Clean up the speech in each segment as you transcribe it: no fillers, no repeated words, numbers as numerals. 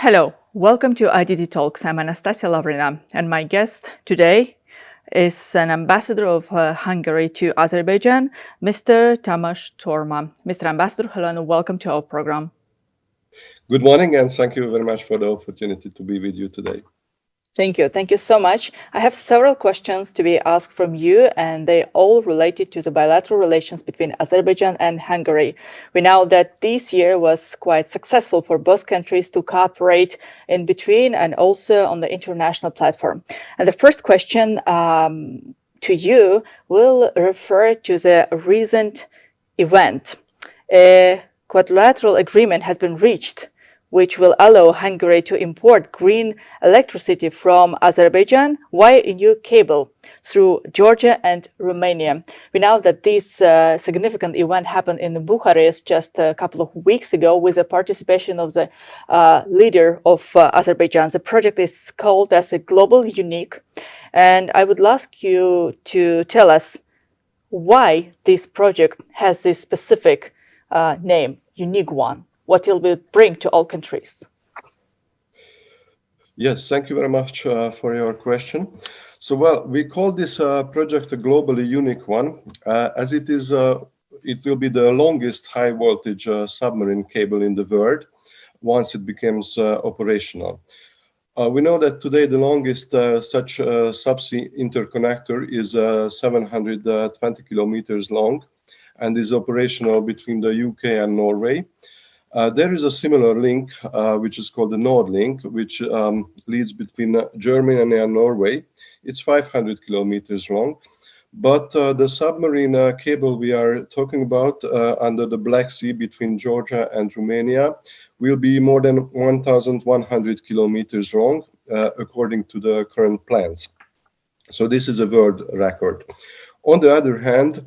Hello, welcome to IDD Talks. I'm Anastasia Lavrina, and my guest today is an ambassador of Hungary to Azerbaijan, Mr. Tamás Torma. Mr. Ambassador, hello and welcome to our program. Good morning, and thank you very much for the opportunity to be with you today. Thank you. Thank you so much. I have several questions to be asked from you, and they all related to the bilateral relations between Azerbaijan and Hungary. We know that this year was quite successful for both countries to cooperate in between and also on the international platform. And the first question to you will refer to the recent event. A quadrilateral agreement has been reached which will allow Hungary to import green electricity from Azerbaijan via a new cable through Georgia and Romania. We know that this significant event happened in Bucharest just a couple of weeks ago with the participation of the leader of Azerbaijan. The project is called as a Global Unique, and I would ask you to tell us why this project has this specific name, Unique One. What it will bring to all countries? Yes, thank you very much for your question. So, we call this project a globally unique one, as it will be the longest high voltage submarine cable in the world once it becomes operational. We know that today the longest such subsea interconnector is 720 kilometers long and is operational between the UK and Norway. There is a similar link, which is called the Nord Link, which leads between Germany and Norway. It's 500 kilometers long, but the submarine cable we are talking about under the Black Sea between Georgia and Romania will be more than 1,100 kilometers long, according to the current plans. So this is a world record. On the other hand,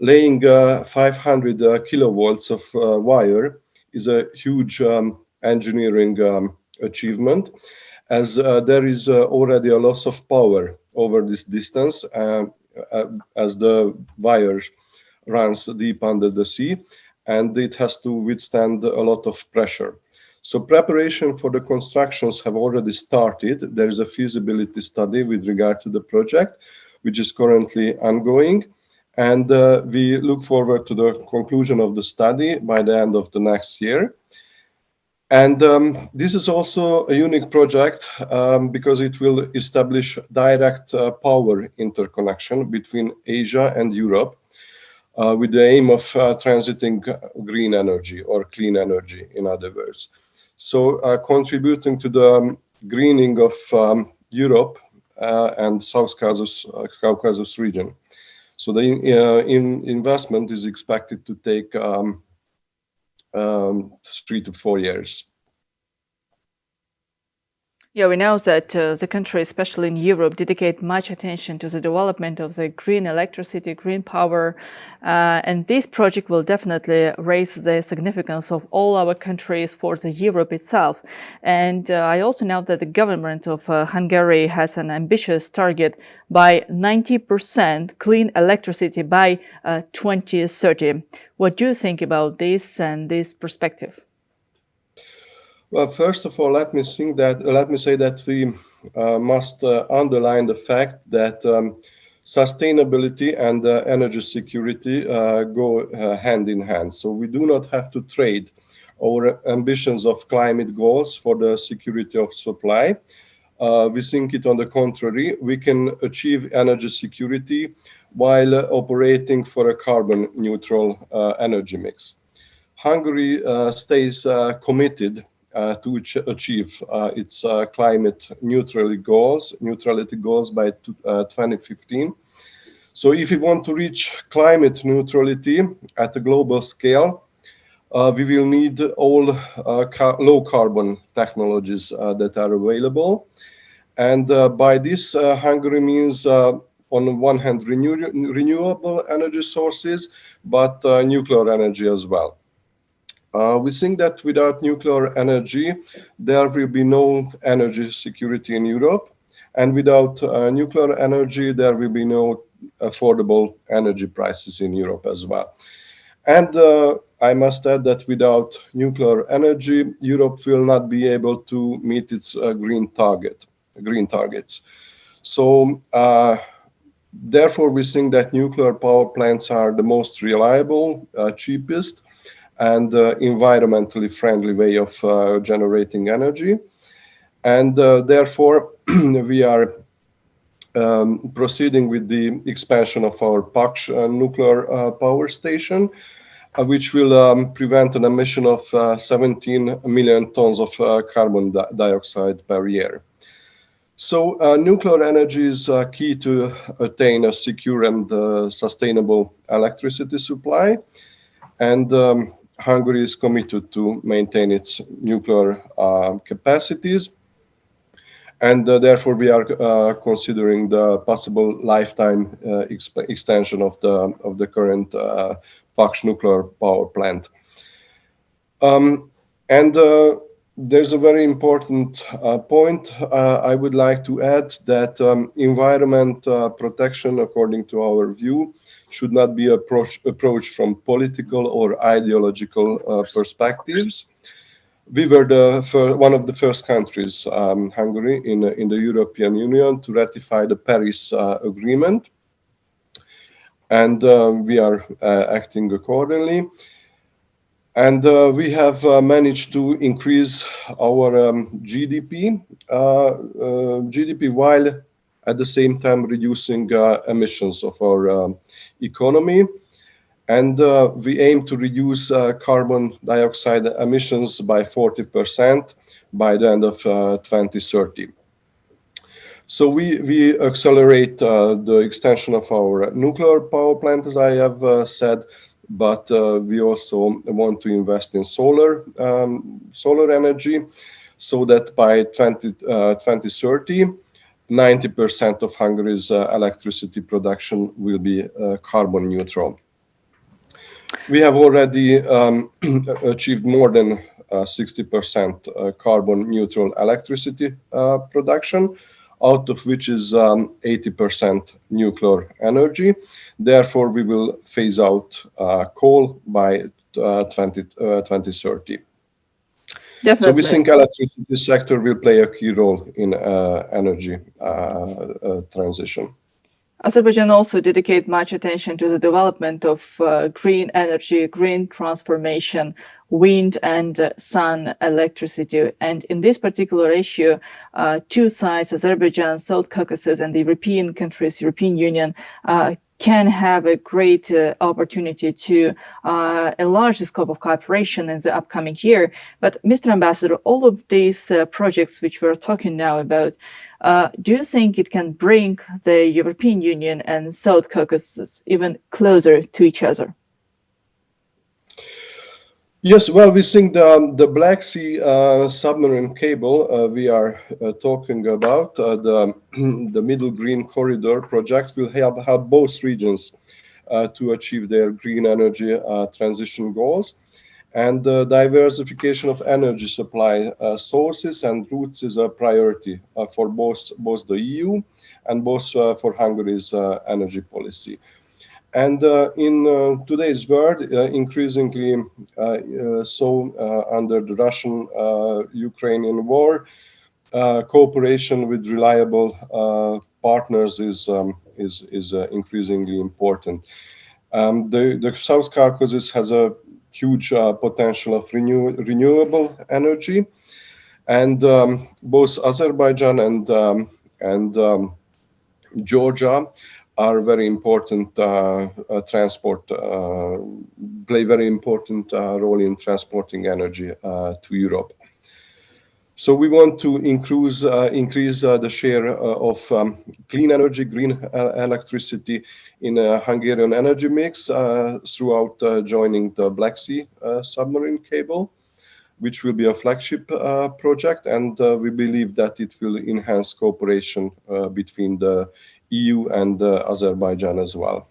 laying 500 kilovolts of wire is a huge engineering achievement, as there is already a loss of power over this distance as the wire runs deep under the sea, and it has to withstand a lot of pressure. So preparation for the constructions have already started. There is a feasibility study with regard to the project, which is currently ongoing. And we look forward to the conclusion of the study by the end of the next year. And this is also a unique project because it will establish direct power interconnection between Asia and Europe with the aim of transiting green energy or clean energy, in other words. So contributing to the greening of Europe and South Caucasus region. So the investment is expected to take 3 to 4 years. Yeah, we know that the country, especially in Europe, dedicate much attention to the development of the green electricity, green power, and this project will definitely raise the significance of all our countries for the Europe itself. And I also know that the government of Hungary has an ambitious target by 90% clean electricity by 2030. What do you think about this and this perspective? Well, first of all, let me say that we must underline the fact that sustainability and energy security go hand in hand. So we do not have to trade our ambitions of climate goals for the security of supply. We think it on the contrary. We can achieve energy security while operating for a carbon neutral energy mix. Hungary stays committed to achieve its climate neutrality goals by 2015. So if we want to reach climate neutrality at a global scale, we will need all low carbon technologies that are available. And by this, Hungary means on one hand renewable energy sources, but nuclear energy as well. We think that without nuclear energy, there will be no energy security in Europe. And without nuclear energy, there will be no affordable energy prices in Europe as well. And I must add that without nuclear energy, Europe will not be able to meet its green targets. So therefore, we think that nuclear power plants are the most reliable, cheapest, and environmentally friendly way of generating energy. And therefore, we are proceeding with the expansion of our Paksh nuclear power station, which will prevent an emission of 17 million tons of carbon dioxide per year. So nuclear energy is key to attain a secure and sustainable electricity supply. And Hungary is committed to maintain its nuclear capacities. And therefore, we are considering the possible lifetime extension of the current Paksh nuclear power plant. And there's a very important point I would like to add, that environment protection, according to our view, should not be approached from political or ideological perspectives. We were one of the first countries, Hungary, in the European Union to ratify the Paris Agreement, and we are acting accordingly. And we have managed to increase our GDP while at the same time reducing emissions of our economy. And we aim to reduce carbon dioxide emissions by 40% by the end of 2030. So we accelerate the extension of our nuclear power plant, as I have said, but we also want to invest in solar energy, so that by 2030, 90% of Hungary's electricity production will be carbon neutral. We have already achieved more than 60% carbon neutral electricity production, out of which is 80% nuclear energy. Therefore, we will phase out coal by 2030. Definitely. So we think electricity sector will play a key role in energy transition. Azerbaijan also dedicate much attention to the development of green energy, green transformation, wind and sun electricity. And in this particular issue, two sides, Azerbaijan, South Caucasus, and the European countries, European Union, can have a great opportunity to enlarge the scope of cooperation in the upcoming year. But Mr. Ambassador, all of these projects which we're talking now about, do you think it can bring the European Union and South Caucasus even closer to each other? Yes, well, we think the Black Sea submarine cable we are talking about, the Middle Green Corridor project, will help both regions to achieve their green energy transition goals. And the diversification of energy supply sources and routes is a priority for both the EU and both for Hungary's energy policy. And in today's world, increasingly so under the Russian-Ukrainian war, cooperation with reliable partners is increasingly important. The South Caucasus has a huge potential of renewable energy, and both Azerbaijan and Georgia are very important play very important role in transporting energy to Europe. So we want to increase the share of clean energy, green electricity in a Hungarian energy mix throughout joining the Black Sea submarine cable, which will be a flagship project, and we believe that it will enhance cooperation between the EU and Azerbaijan as well.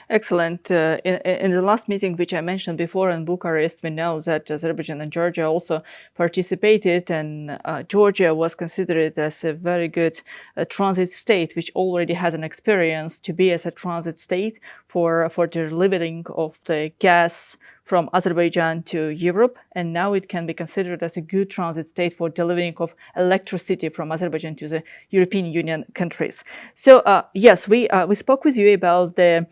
Excellent. In the last meeting, which I mentioned before in Bucharest, we know that Azerbaijan and Georgia also participated, and Georgia was considered as a very good transit state, which already had an experience to be as a transit state for the delivering of the gas from Azerbaijan to Europe, and now it can be considered as a good transit state for delivering of electricity from Azerbaijan to the European Union countries. So yes, we spoke with you about the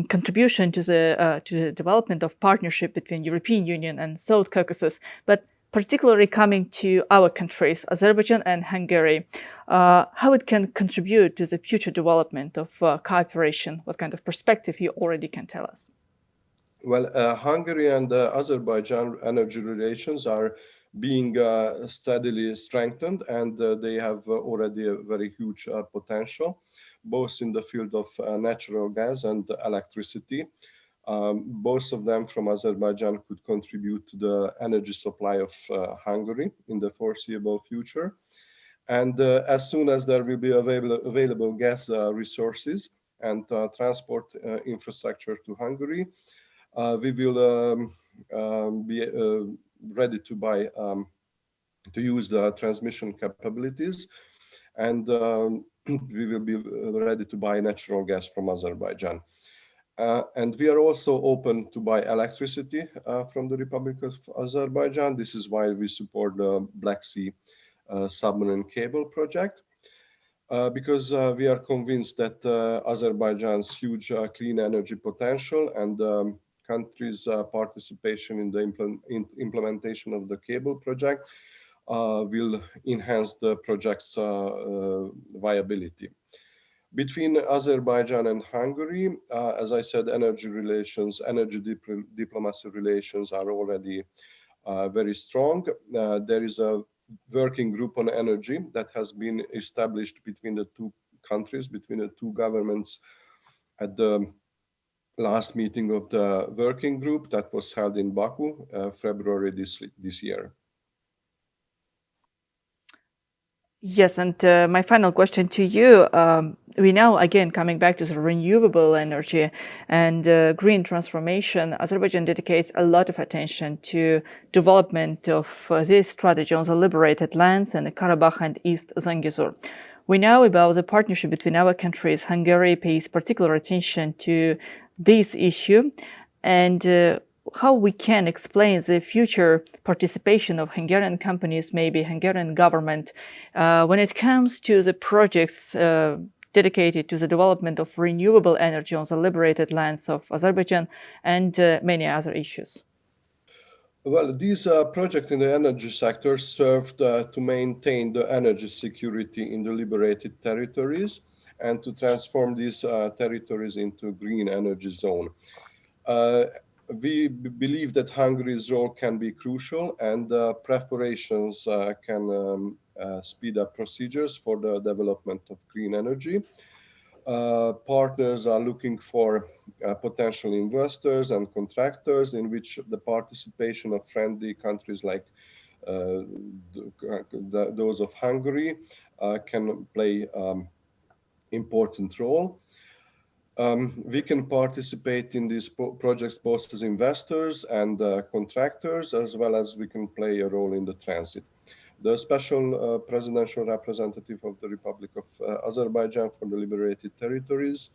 contribution to the development of partnership between European Union and South Caucasus, but particularly coming to our countries, Azerbaijan and Hungary, how it can contribute to the future development of cooperation, what kind of perspective you already can tell us. Well, Hungary and Azerbaijan energy relations are being steadily strengthened, and they have already a very huge potential, both in the field of natural gas and electricity. Both of them from Azerbaijan could contribute to the energy supply of Hungary in the foreseeable future. And as soon as there will be available gas resources and transport infrastructure to Hungary, we will be ready to buy to use the transmission capabilities, and we will be ready to buy natural gas from Azerbaijan. And we are also open to buy electricity from the Republic of Azerbaijan. This is why we support the Black Sea submarine cable project. Because we are convinced that Azerbaijan's huge clean energy potential and country's participation in the implementation of the cable project will enhance the project's viability. Between Azerbaijan and Hungary, as I said, energy relations, diplomacy relations are already very strong. There is a working group on energy that has been established between the two countries, between the two governments at the last meeting of the working group that was held in Baku, February this year. Yes, and my final question to you, we now, again, coming back to the renewable energy and green transformation, Azerbaijan dedicates a lot of attention to development of this strategy on the liberated lands in the Karabakh and East Zangezur. We know about the partnership between our countries. Hungary pays particular attention to this issue, and how we can explain the future participation of Hungarian companies, maybe Hungarian government, when it comes to the projects dedicated to the development of renewable energy on the liberated lands of Azerbaijan and many other issues. Well, these projects in the energy sector served to maintain the energy security in the liberated territories and to transform these territories into green energy zone. We believe that Hungary's role can be crucial, and preparations can speed up procedures for the development of green energy. Partners are looking for potential investors and contractors in which the participation of friendly countries like those of Hungary can play important role. We can participate in these projects both as investors and contractors, as well as we can play a role in the transit. The special presidential representative of the Republic of Azerbaijan for the liberated territories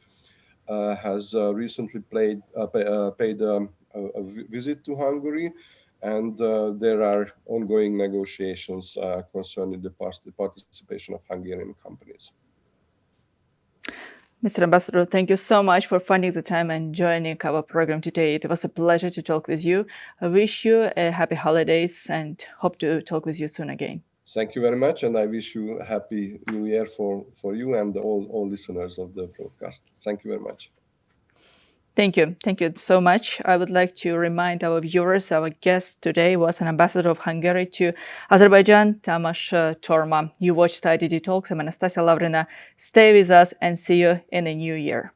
has recently paid a visit to Hungary, and there are ongoing negotiations concerning the participation of Hungarian companies. Mr. Ambassador, thank you so much for finding the time and joining our program today. It was a pleasure to talk with you. I wish you a happy holidays and hope to talk with you soon again. Thank you very much, and I wish you a happy new year for you and all listeners of the broadcast. Thank you very much. Thank you. Thank you so much. I would like to remind our viewers, our guest today was an ambassador of Hungary to Azerbaijan, Tamás Torma. You watched IDD Talks. I'm Anastasia Lavrina. Stay with us and see you in the new year.